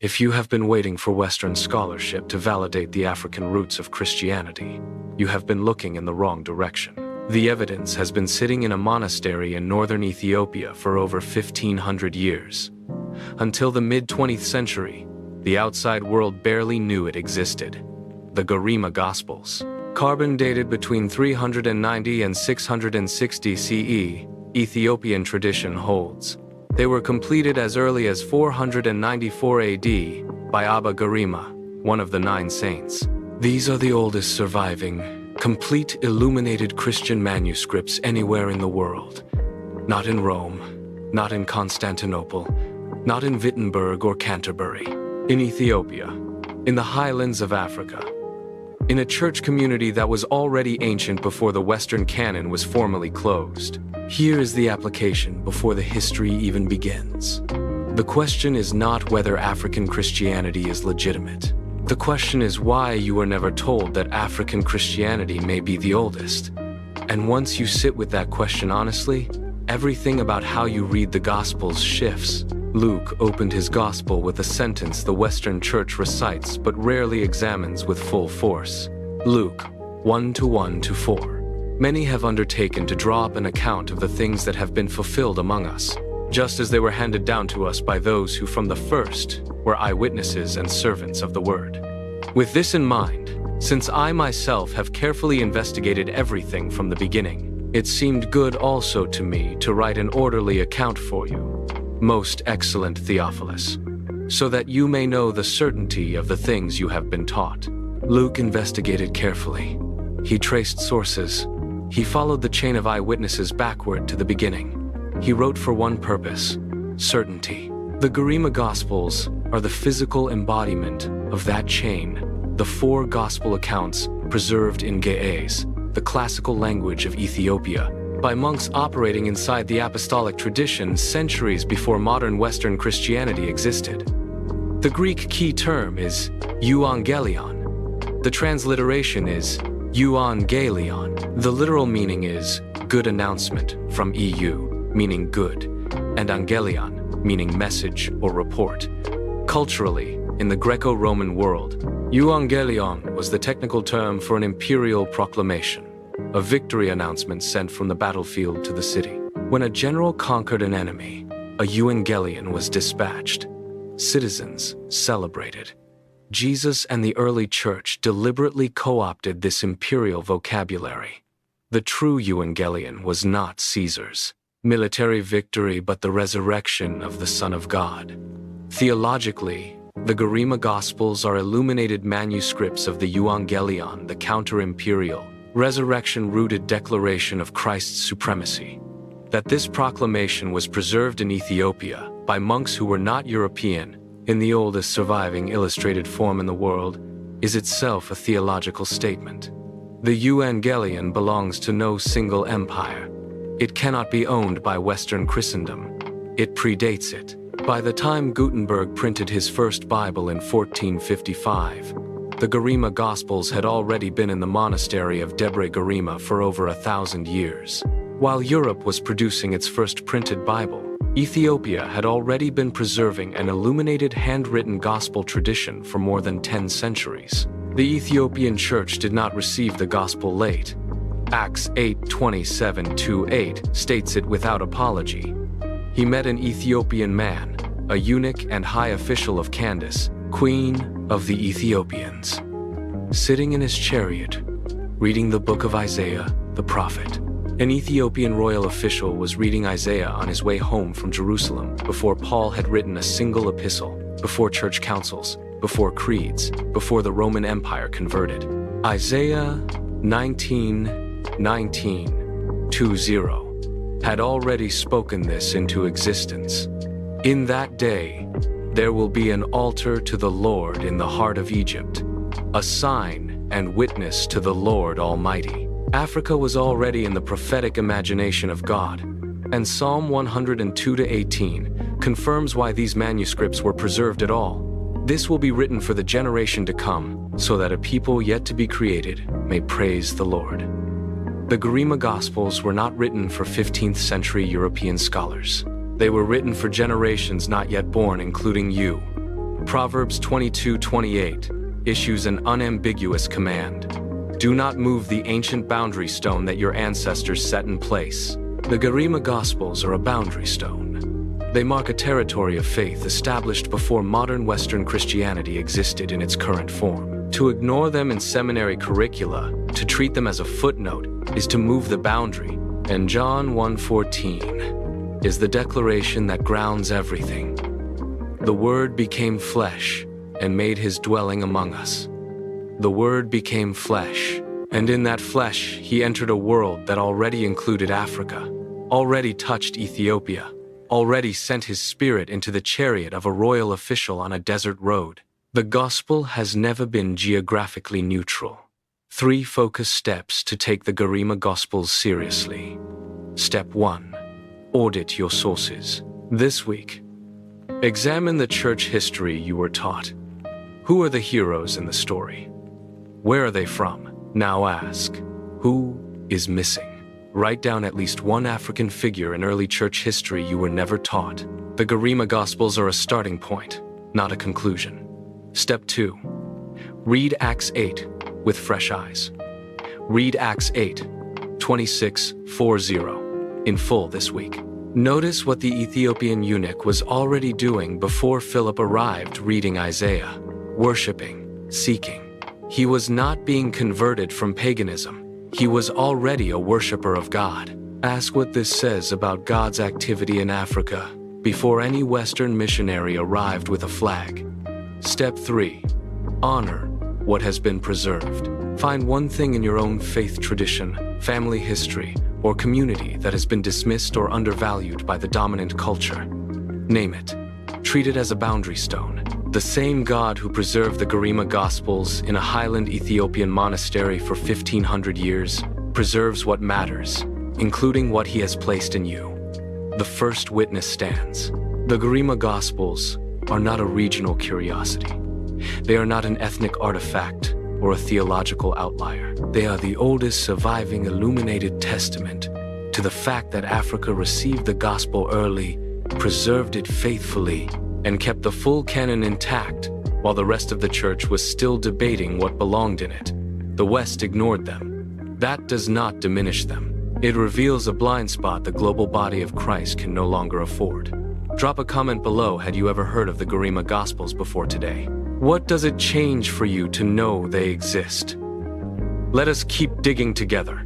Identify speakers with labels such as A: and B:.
A: If you have been waiting for Western scholarship to validate the African roots of Christianity, you have been looking in the wrong direction. The evidence has been sitting in a monastery in northern Ethiopia for over 1,500 years. Until the mid-20th century, the outside world barely knew it existed. The Garima Gospels, carbon dated between 390 and 660 CE, Ethiopian tradition holds. They were completed as early as 494 AD by Abba Garima, one of the 9 saints. These are the oldest surviving, complete illuminated Christian manuscripts anywhere in the world. Not in Rome, not in Constantinople, not in Wittenberg or Canterbury. In Ethiopia, in the highlands of Africa, in a church community that was already ancient before the Western canon was formally closed. Here is the application before the history even begins. The question is not whether African Christianity is legitimate. The question is why you were never told that African Christianity may be the oldest. And once you sit with that question honestly, everything about how you read the Gospels shifts. Luke opened his Gospel with a sentence the Western Church recites but rarely examines with full force. Luke 1:1-4. Many have undertaken to draw up an account of the things that have been fulfilled among us, just as they were handed down to us by those who from the first were eyewitnesses and servants of the word. With this in mind, since I myself have carefully investigated everything from the beginning, it seemed good also to me to write an orderly account for you, most excellent Theophilus, so that you may know the certainty of the things you have been taught. Luke investigated carefully. He traced sources. He followed the chain of eyewitnesses backward to the beginning. He wrote for one purpose: certainty. The Garima Gospels are the physical embodiment of that chain, the 4 gospel accounts preserved in Ge'ez, the classical language of Ethiopia, by monks operating inside the apostolic tradition centuries before modern Western Christianity existed. The Greek key term is Euangelion. The transliteration is Euangelion. The literal meaning is good announcement, from EU, meaning good, and angelion, meaning message or report. Culturally, in the Greco-Roman world, Euangelion was the technical term for an imperial proclamation, a victory announcement sent from the battlefield to the city. When a general conquered an enemy, a Euangelion was dispatched. Citizens celebrated. Jesus and the early church deliberately co-opted this imperial vocabulary. The true Euangelion was not Caesar's military victory but the resurrection of the Son of God. Theologically, the Garima Gospels are illuminated manuscripts of the Euangelion, the Counter-Imperial, resurrection-rooted declaration of Christ's supremacy. That this proclamation was preserved in Ethiopia by monks who were not European, in the oldest surviving illustrated form in the world, is itself a theological statement. The Euangelion belongs to no single empire. It cannot be owned by Western Christendom. It predates it. By the time Gutenberg printed his first Bible in 1455, the Garima Gospels had already been in the monastery of Debre Garima for over 1,000 years. While Europe was producing its first printed Bible, Ethiopia had already been preserving an illuminated handwritten gospel tradition for more than 10 centuries. The Ethiopian church did not receive the gospel late. Acts 8:27-8 states it without apology. He met an Ethiopian man, a eunuch and high official of Candace, queen of the Ethiopians, sitting in his chariot, reading the book of Isaiah, the prophet. An Ethiopian royal official was reading Isaiah on his way home from Jerusalem before Paul had written a single epistle, before church councils, before creeds, before the Roman Empire converted. Isaiah 19:20 had already spoken this into existence. In that day, there will be an altar to the Lord in the heart of Egypt, a sign and witness to the Lord Almighty. Africa was already in the prophetic imagination of God, and Psalm 102-18 confirms why these manuscripts were preserved at all. This will be written for the generation to come, so that a people yet to be created may praise the Lord. The Garima Gospels were not written for 15th century European scholars. They were written for generations not yet born, including you. Proverbs 22:28 issues an unambiguous command. Do not move the ancient boundary stone that your ancestors set in place. The Garima Gospels are a boundary stone. They mark a territory of faith established before modern Western Christianity existed in its current form. To ignore them in seminary curricula, to treat them as a footnote, is to move the boundary, and John 1:14 is the declaration that grounds everything. The Word became flesh and made his dwelling among us. The Word became flesh, and in that flesh he entered a world that already included Africa, already touched Ethiopia, already sent his spirit into the chariot of a royal official on a desert road. The gospel has never been geographically neutral. 3 focus steps to take the Garima Gospels seriously. Step 1. Audit your sources. This week, examine the church history you were taught. Who are the heroes in the story? Where are they from? Now ask, who is missing? Write down at least one African figure in early church history you were never taught. The Garima Gospels are a starting point, not a conclusion. Step 2. Read Acts 8 with fresh eyes. Read Acts 8:26-40 in full this week. Notice what the Ethiopian eunuch was already doing before Philip arrived, reading Isaiah, worshiping, seeking. He was not being converted from paganism. He was already a worshiper of God. Ask what this says about God's activity in Africa before any Western missionary arrived with a flag. Step 3. Honor what has been preserved. Find one thing in your own faith tradition, family history, or community that has been dismissed or undervalued by the dominant culture. Name it. Treat it as a boundary stone. The same God who preserved the Garima Gospels in a highland Ethiopian monastery for 1,500 years preserves what matters, including what he has placed in you. The first witness stands. The Garima Gospels are not a regional curiosity. They are not an ethnic artifact or a theological outlier. They are the oldest surviving illuminated testament to the fact that Africa received the gospel early, preserved it faithfully, and kept the full canon intact while the rest of the church was still debating what belonged in it. The West ignored them. That does not diminish them. It reveals a blind spot the global body of Christ can no longer afford. Drop a comment below had you ever heard of the Garima Gospels before today. What does it change for you to know they exist? Let us keep digging together.